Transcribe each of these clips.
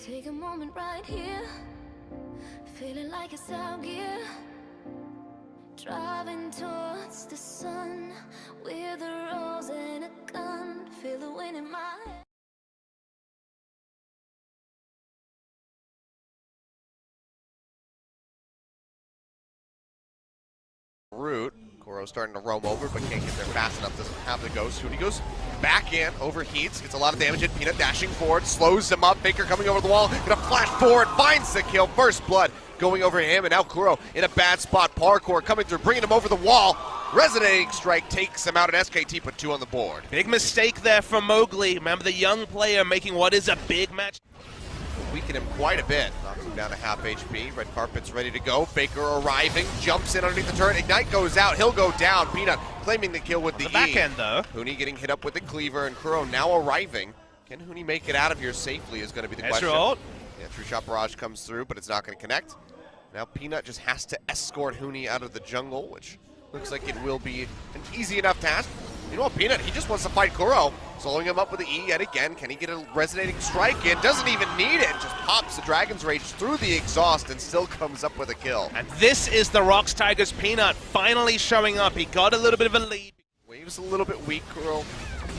Take a moment right here, feeling like it's out gear. Driving towards the sun with a rose and a gun. Feel the wind in my head. Root. Koro's starting to roam over, but can't get there fast enough. Doesn't have the ghost. Huni goes back in, overheats, gets a lot of damage in. Peanut dashing forward, slows him up. Faker coming over the wall, gonna flash forward, finds the kill. First blood going over him, and now Kuro in a bad spot. Parkour coming through, bringing him over the wall. Resonating strike takes him out, and SKT put 2 on the board. Big mistake there from Mowgli. Remember, the young player making what is a big match. Weaken him quite a bit. Knocks him down to half HP. Red carpet's ready to go. Faker arriving, jumps in underneath the turret. Ignite goes out. He'll go down. Peanut claiming the kill with the back end, though. Huni getting hit up with the cleaver, and Kuro now arriving. Can Huni make it out of here safely is going to be the question. Ult. Yeah, True Shot Barrage comes through, but it's not going to connect. Now Peanut just has to escort Huni out of the jungle, which looks like it will be an easy enough task. You know what, Peanut, he just wants to fight Kuro. Slowing him up with the E yet again. Can he get a resonating strike in? Doesn't even need it. Just pops the Dragon's Rage through the exhaust and still comes up with a kill. And this is the Rocks Tigers Peanut finally showing up. He got a little bit of a lead. Wave's a little bit weak. Kuro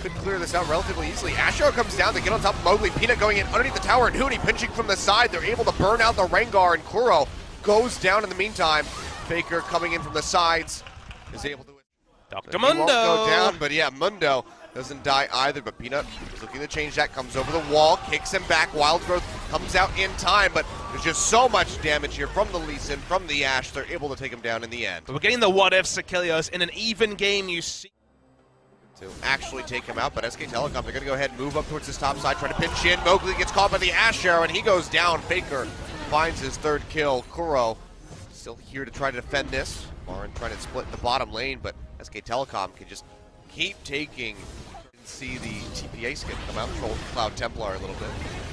could clear this out relatively easily. Ashero comes down to get on top of Mowgli. Peanut going in underneath the tower, and Huni pinching from the side. They're able to burn out the Rengar, and Kuro goes down in the meantime. Faker coming in from the sides is able to... Dr. Mundo Mundo won't go down, but yeah, Mundo doesn't die either, but Peanut is looking to change that, comes over the wall, kicks him back. Wild Growth comes out in time, but there's just so much damage here from the Lee Sin, from the Ashe. They're able to take him down in the end. But we're getting the what-ifs, Achilles. In an even game, you see... To actually take him out, but SK Telecom, they're going to go ahead and move up towards his top side, try to pinch in. Mowgli gets caught by the Ashe Arrow, and he goes down. Faker finds his 3rd kill. Kuro still here to try to defend this. Marin trying to split the bottom lane, but SK Telecom can just keep taking. See the TPA skin come out, Troll Cloud Templar a little bit.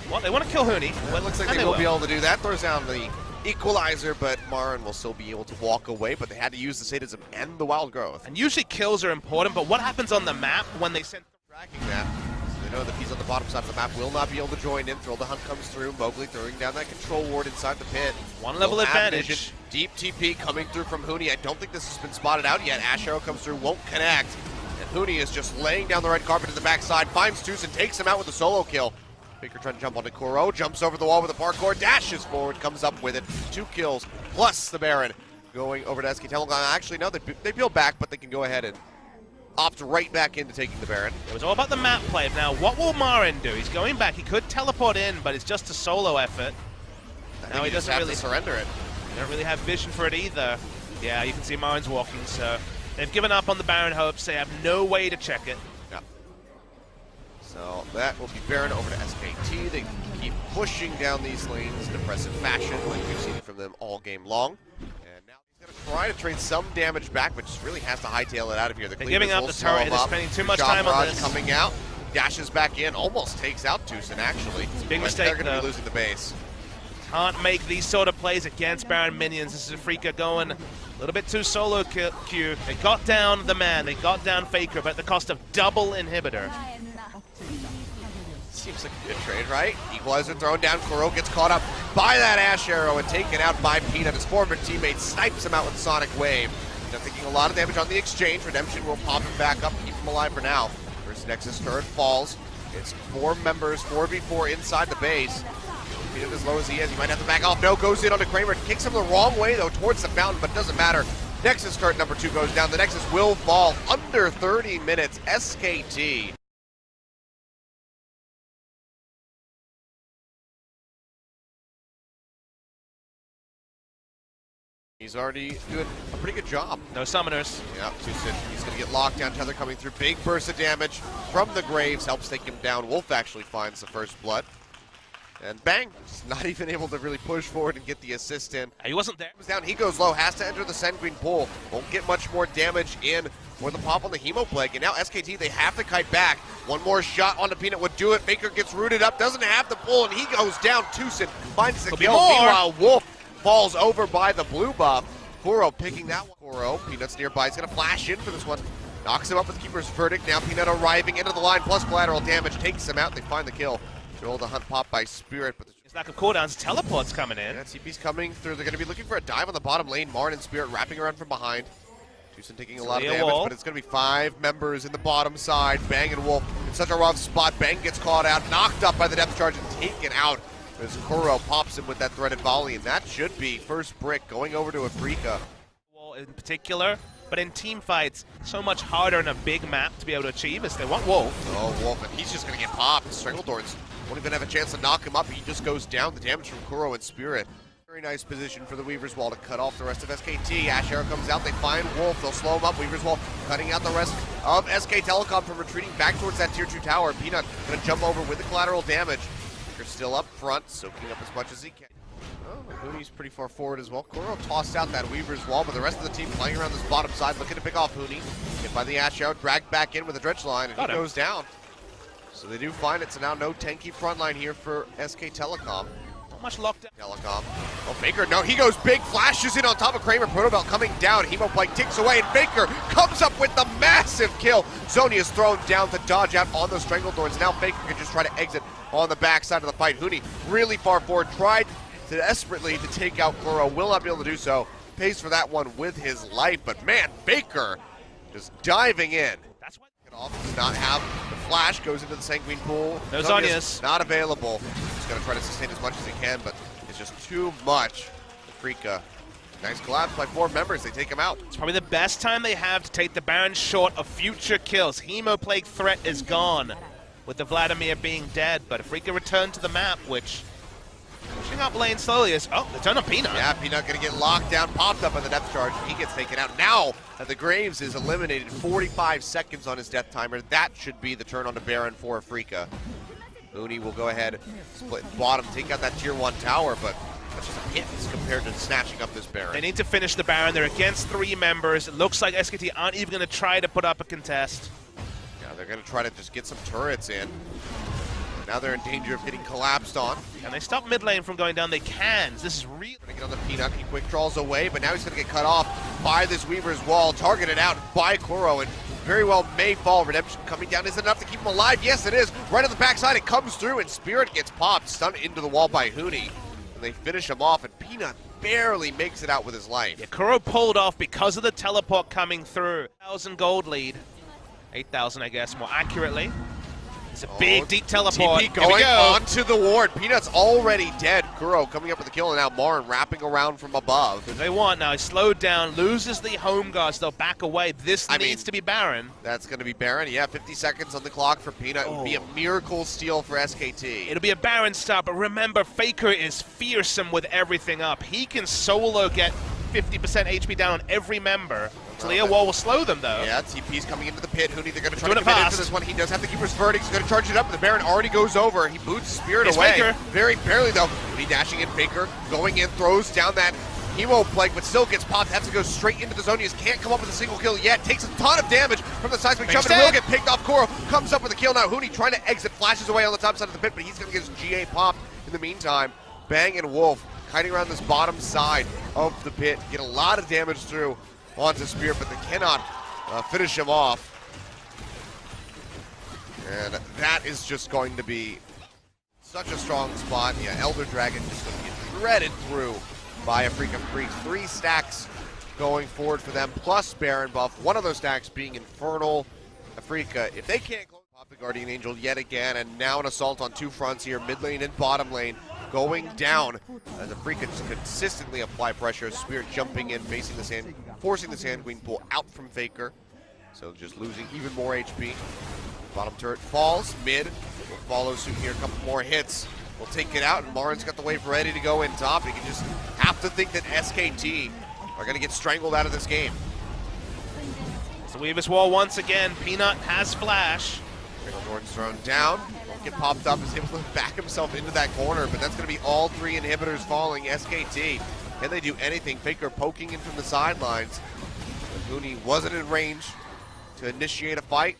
Well, they want to kill Huni. Well, it looks like they will be able to do that. Throws down the equalizer, but Marin will still be able to walk away, but they had to use the sadism and the Wild Growth. And usually kills are important, but what happens on the map when they send... Tracking that. So they know that he's on the bottom side of the map will not be able to join in. Thrill the Hunt comes through. Mowgli throwing down that control ward inside the pit. One level advantage. Vision. Deep TP coming through from Huni. I don't think this has been spotted out yet. Ashe Arrow comes through, won't connect. And Huni is just laying down the red carpet to the backside, finds Toosin, takes him out with a solo kill. Faker trying to jump onto Kuro, jumps over the wall with a parkour, dashes forward, comes up with it. 2 kills, plus the Baron going over to SK Telecom. Actually, no, they peel back, but they can go ahead and opt right back into taking the Baron. It was all about the map play. Now, what will Marin do? He's going back. He could teleport in, but it's just a solo effort. Now he doesn't really surrender it. They don't really have vision for it either. Yeah, you can see Marin's walking, so they've given up on the Baron hopes. They have no way to check it. Yeah. So that will be Baron over to SKT. They keep pushing down these lanes in impressive fashion, like we've seen from them all game long. And now he's going to try to trade some damage back, but just really has to hightail it out of here. They're giving up the turret. They're spending too much time on this. Coming out, dashes back in, almost takes out Toosin actually. It's a big mistake, they're going to be losing the base. Can't make these sort of plays against Baron minions. This is Afreeca going a little bit too solo queue. They got down the man, they got down Faker, but at the cost of double inhibitor. Seems like a good trade, right? Equalizer thrown down, Kuro gets caught up by that Ashe Arrow and taken out by Peanut. His former teammate snipes him out with Sonic Wave. Peanut taking a lot of damage on the exchange. Redemption will pop him back up, keep him alive for now. First Nexus turret falls. It's 4 members, 4v4 inside the base. Peanut as low as he is, he might have to back off. No, goes in onto Kramer, kicks him the wrong way though, towards the fountain, but it doesn't matter. Nexus turret number 2 goes down. The Nexus will fall under 30 minutes. SKT. He's already doing a pretty good job. No summoners. Yeah, Toosin, he's going to get locked down. Tether coming through. Big burst of damage from the Graves. Helps take him down. Wolf actually finds the first blood. And bang, just not even able to really push forward and get the assist in. He wasn't there. Comes down, he goes low, has to enter the Sanguine pool. Won't get much more damage in for the pop on the Hemo Plague. And now SKT, they have to kite back. One more shot on the Peanut would do it. Faker gets rooted up, doesn't have the pull, and he goes down. Toosin finds the kill. Meanwhile, Wolf falls over by the blue buff. Kuro picking that one. Kuro, Peanut's nearby, he's gonna flash in for this one. Knocks him up with Keeper's Verdict. Now Peanut arriving into the line, plus collateral damage, takes him out. They find the kill. They'll the hunt pop by Spirit, but Lack of cooldowns, teleports coming in. Yeah, TP's coming through. They're going to be looking for a dive on the bottom lane. Marn and Spirit wrapping around from behind. Tucson taking a lot of damage, but it's going to be 5 members in the bottom side. Bang and Wolf in such a rough spot. Bang gets caught out, knocked up by the depth charge and taken out as Kuro pops him with that threaded volley, and that should be first brick going over to Afreeca. In particular, but in team fights, so much harder in a big map to be able to achieve as they want Wolf. Oh, Wolf, and he's just going to get popped. Strangledorns won't even have a chance to knock him up. He just goes down. The damage from Kuro and Spirit. Very nice position for the Weaver's Wall to cut off the rest of SKT. Ash Arrow comes out. They find Wolf. They'll slow him up. Weaver's Wall cutting out the rest of SK Telecom from retreating back towards that tier 2 tower. Peanut going to jump over with the collateral damage. They're still up front, soaking up as much as he can. Oh, Hooney's pretty far forward as well. Kuro tossed out that Weaver's Wall, but the rest of the team playing around this bottom side, looking to pick off Hooney. Hit by the Ash Arrow, dragged back in with a dredge line, and he goes down. So they do find it, so now no tanky front line here for SK Telecom. Not much lockdown. Telecom. Oh, Faker, no, he goes big, flashes in on top of Kramer. Protobelt coming down. Hemoplike ticks away, and Faker comes up with the massive kill. Zoni is thrown down to dodge out on those Strangledorns. Now Faker can just try to exit on the backside of the fight. Hooney really far forward, tried desperately to take out Kuro, will not be able to do so. Pays for that one with his life, but man, Faker just diving in. That's why Does not have the flash, goes into the Sanguine pool. No Zonia's not available. Just gonna try to sustain as much as he can, but it's just too much. Afreeca. Nice collapse by 4 members. They take him out. It's probably the best time they have to take the Baron short of future kills. Hemoplague threat is gone with the Vladimir being dead, but Afreeca returned to the map, which pushing up lane slowly is, oh, they turn on Peanut. Yeah, Peanut gonna get locked down, popped up on the depth charge. He gets taken out. Now that the Graves is eliminated, 45 seconds on his death timer. That should be the turn on to Baron for Afreeca. Mooney will go ahead, split bottom, take out that tier 1 tower, but that's just a hit compared to snatching up this Baron. They need to finish the Baron. They're against 3 members. It looks like SKT aren't even going to try to put up a contest. Yeah, they're going to try to just get some turrets in. Now they're in danger of getting collapsed on. Can they stop mid lane from going down? They can. This is really... Gonna get on the Peanut. He quick draws away, but now he's going to get cut off by this Weaver's Wall, targeted out by Kuro, and very well may fall. Redemption coming down. Is it enough to keep him alive? Yes, it is. Right on the backside, it comes through, and Spirit gets popped, stunned into the wall by Hooney. And they finish him off, and Peanut barely makes it out with his life. Yeah, Kuro pulled off because of the teleport coming through. 1,000 gold lead. 8,000, I guess, more accurately. It's a big, deep teleport. TP going onto the ward. Peanut's already dead. Kuro coming up with the kill, and now Marn wrapping around from above. What they want now, he's slowed down, loses the home guards, they'll back away. This needs to be Baron. That's going to be Baron. Yeah, 50 seconds on the clock for Peanut. It would be a miracle steal for SKT. It'll be a Baron start, but remember, Faker is fearsome with everything up. He can solo get 50% HP down on every member. Leah Wall will slow them, though. Yeah, TP's coming into the pit. Hooney, they're going to try to commit into this one. He does have to keep his verdict. He's going to charge it up, but the Baron already goes over. He boots Spirit away. Faker. Very barely, though. Hooney dashing in. Faker going in, throws down that Hemoplague, but still gets popped. Has to go straight into the zone. He just can't come up with a single kill yet. Takes a ton of damage from the seismic jump, and will get picked off. Kuro comes up with a kill now. Hooney trying to exit, flashes away on the top side of the pit, but he's going to get his GA popped in the meantime. Bang and Wolf hiding around this bottom side of the pit. Get a lot of damage through onto Spirit, but they cannot finish him off. And that is just going to be such a strong spot. Yeah, Elder Dragon just going to get threaded through by Afreeca Freecs. 3 stacks going forward for them, plus Baron buff. One of those stacks being Infernal. Afreeca, if they can't close off the Guardian Angel yet again, and now an assault on 2 fronts here, mid lane and bottom lane, going down as Afreeca just consistently apply pressure. Spirit jumping in, facing the sand, forcing the Sanguine pool out from Faker. So just losing even more HP. Bottom turret falls, mid will follow suit here. A couple more hits will take it out, and Marn's got the wave ready to go in top. He can just have to think that SKT are going to get strangled out of this game. So Weaver's Wall once again. Peanut has flash. Jordan's thrown down. Won't get popped up. Is able to back himself into that corner, but that's going to be all 3 inhibitors falling. SKT, can they do anything? Faker poking in from the sidelines. But Hooney wasn't in range to initiate a fight.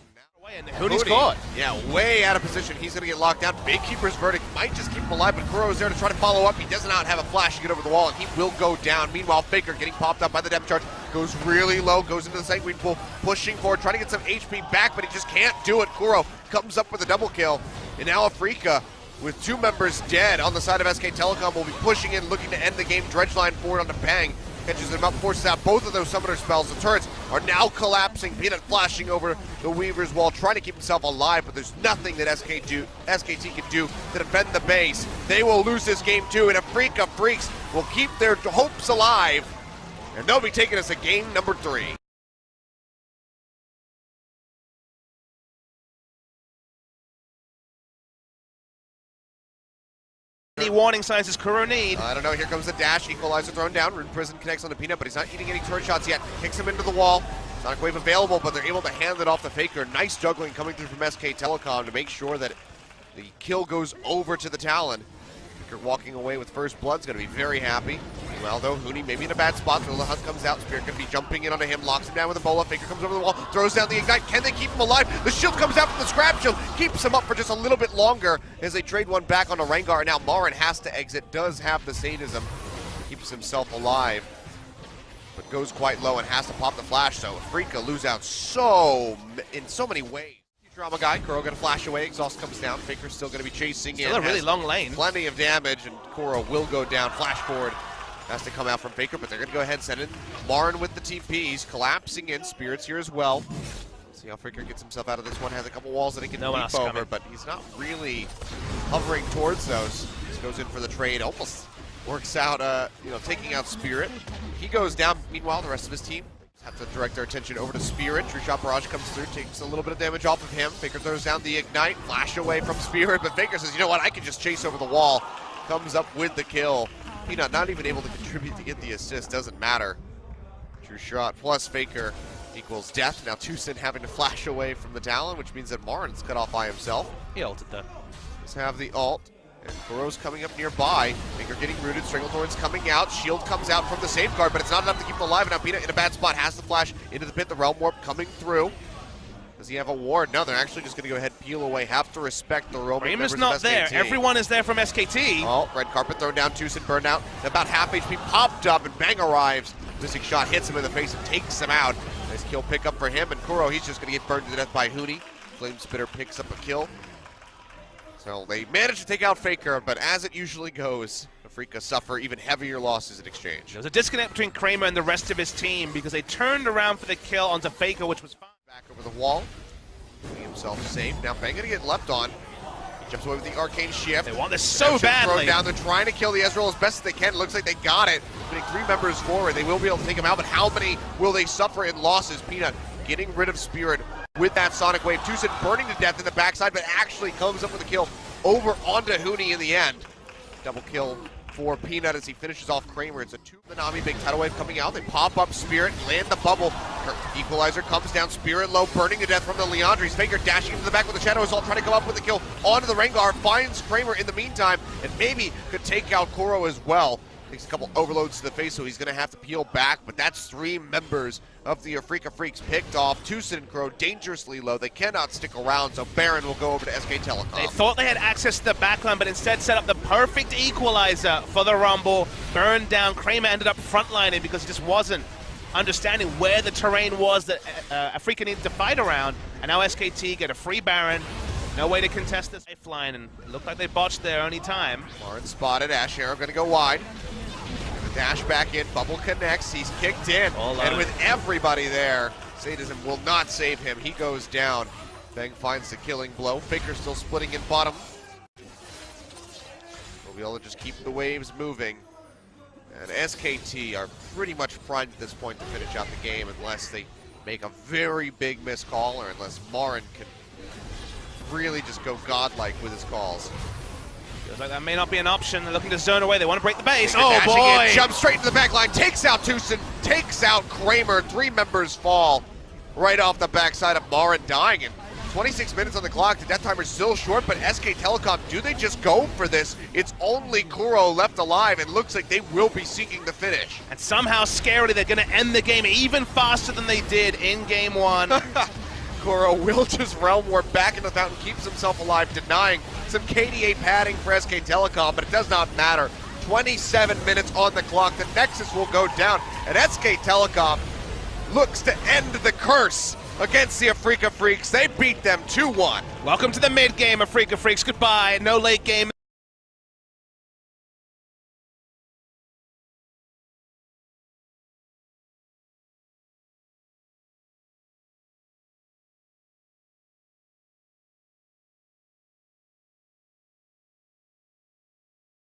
And Hooney's caught. Yeah, way out of position. He's going to get locked down. Big Keeper's verdict might just keep him alive, but Kuro's there to try to follow up. He does not have a flash to get over the wall, and he will go down. Meanwhile, Faker getting popped up by the depth charge. Goes really low, goes into the Sanguine pool, pushing forward, trying to get some HP back, but he just can't do it. Kuro comes up with a double kill, and now Afreeca with 2 members dead on the side of SK Telecom. Will be pushing in, looking to end the game. Dredgeline forward onto Bang. Catches them up, forces out both of those summoner spells. The turrets are now collapsing. Peanut flashing over the Weaver's wall, trying to keep himself alive, but there's nothing that SKT can do to defend the base. They will lose this game too, and Afreeca Freecs will keep their hopes alive, and they'll be taking us to game number 3. Any warning signs does Kuro need? I don't know, here comes the dash, equalizer thrown down. Rune Prison connects on the Peanut, but he's not eating any turret shots yet. Kicks him into the wall. Sonic Wave available, but they're able to hand it off the Faker. Nice juggling coming through from SK Telecom to make sure that the kill goes over to the Talon. Faker walking away with first blood's gonna be very happy. Well, though, Huni maybe in a bad spot. The Hunt comes out. Spirit gonna be jumping in onto him, locks him down with a bola. Faker comes over the wall, throws down the Ignite. Can they keep him alive? The shield comes out from the Scrap Shield, keeps him up for just a little bit longer as they trade one back onto Rengar. And now Marin has to exit, does have the sadism, keeps himself alive, but goes quite low and has to pop the flash. So Afreeca lose out in so many ways. Drama guy, Kuro gonna flash away, exhaust comes down. Faker's still gonna be chasing in. Still a really long lane. Plenty of damage, and Kuro will go down. Flash forward has to come out from Faker, but they're gonna go ahead and send in Marin with the TPs, collapsing in. Spirit's here as well. See how Faker gets himself out of this one. Has a couple walls that he can leap over, but he's not really hovering towards those. Just goes in for the trade, almost works out, taking out Spirit. He goes down. Meanwhile, the rest of his team have to direct their attention over to Spirit. True Shot Barrage comes through, takes a little bit of damage off of him. Faker throws down the Ignite, flash away from Spirit, but Faker says, you know what, I can just chase over the wall. Comes up with the kill. Peanut not even able to contribute to get the assist, doesn't matter. True Shot plus Faker equals death. Now Tucson having to flash away from the Talon, which means that Marin's cut off by himself. He ulted though. Let's have the ult. And Kuro's coming up nearby. Faker getting rooted. Stranglethorn's coming out. Shield comes out from the safeguard, but it's not enough to keep him alive. And now Peanut in a bad spot has the flash into the pit. The Realm Warp coming through. Does he have a ward? No, they're actually just going to go ahead and peel away. Have to respect the roaming members of SKT. not there. Everyone is there from SKT. Oh, red carpet thrown down. Tucson burned out. About half HP popped up, and Bang arrives. Missing shot hits him in the face and takes him out. Nice kill pick up for him. And Kuro, he's just going to get burned to death by Huni. Flame Spitter picks up a kill. So they managed to take out Faker, but as it usually goes, Afreeca suffer even heavier losses in exchange. There was a disconnect between Kramer and the rest of his team because they turned around for the kill onto Faker, which was fine. Back over the wall, getting himself safe. Now Bang gonna get leapt on. He jumps away with the Arcane Shift. They want this so badly. Thrown down. They're trying to kill the Ezreal as best as they can. It looks like they got it. Putting 3 members forward. They will be able to take him out, but how many will they suffer in losses? Peanut getting rid of Spirit with that Sonic Wave. Tucson burning to death in the backside, but actually comes up with a kill over onto Huni in the end. Double kill for Peanut as he finishes off Kramer. It's a 2 Nami, big tidal wave coming out. They pop up Spirit, land the bubble. Equalizer comes down, Spirit low, burning to death from the Leandres. Faker dashing into the back with the Shadow Assault, trying to come up with the kill onto the Rengar. Finds Kramer in the meantime, and maybe could take out Kuro as well. Takes a couple overloads to the face, so he's going to have to peel back, but that's 3 members of the Afreeca Freecs picked off. Tucson and Kuro dangerously low. They cannot stick around, so Baron will go over to SK Telecom. They thought they had access to the backline, but instead set up the perfect equalizer for the Rumble. Burned down. Kramer ended up frontlining because he just wasn't understanding where the terrain was that Afreeca needed to fight around. And now SKT get a free Baron. No way to contest this lifeline, and it looked like they botched their only time. Marin spotted. Ash Arrow going to go wide. Dash back in, bubble connects, he's kicked in, and with everybody there, Sadism will not save him. He goes down. Bang finds the killing blow. Faker still splitting in bottom. We'll be able to just keep the waves moving. And SKT are pretty much primed at this point to finish out the game unless they make a very big missed call or unless Marin can really just go godlike with his calls. Feels like that may not be an option. They're looking to zone away. They want to break the base. Oh boy! Jumps straight into the back line. Takes out Tucson. Takes out Kramer. 3 members fall right off the backside of Marin dying. And 26 minutes on the clock. The death timer's still short, but SK Telecom, do they just go for this? It's only Kuro left alive, and looks like they will be seeking the finish. And somehow, scarily, they're going to end the game even faster than they did in Game 1. Kuro will just Realm Warp back in the fountain, keeps himself alive, denying some KDA padding for SK Telecom, but it does not matter. 27 minutes on the clock, the Nexus will go down, and SK Telecom looks to end the curse against the Afreeca Freecs. They beat them 2-1. Welcome to the mid game, Afreeca Freecs. Goodbye. No late game.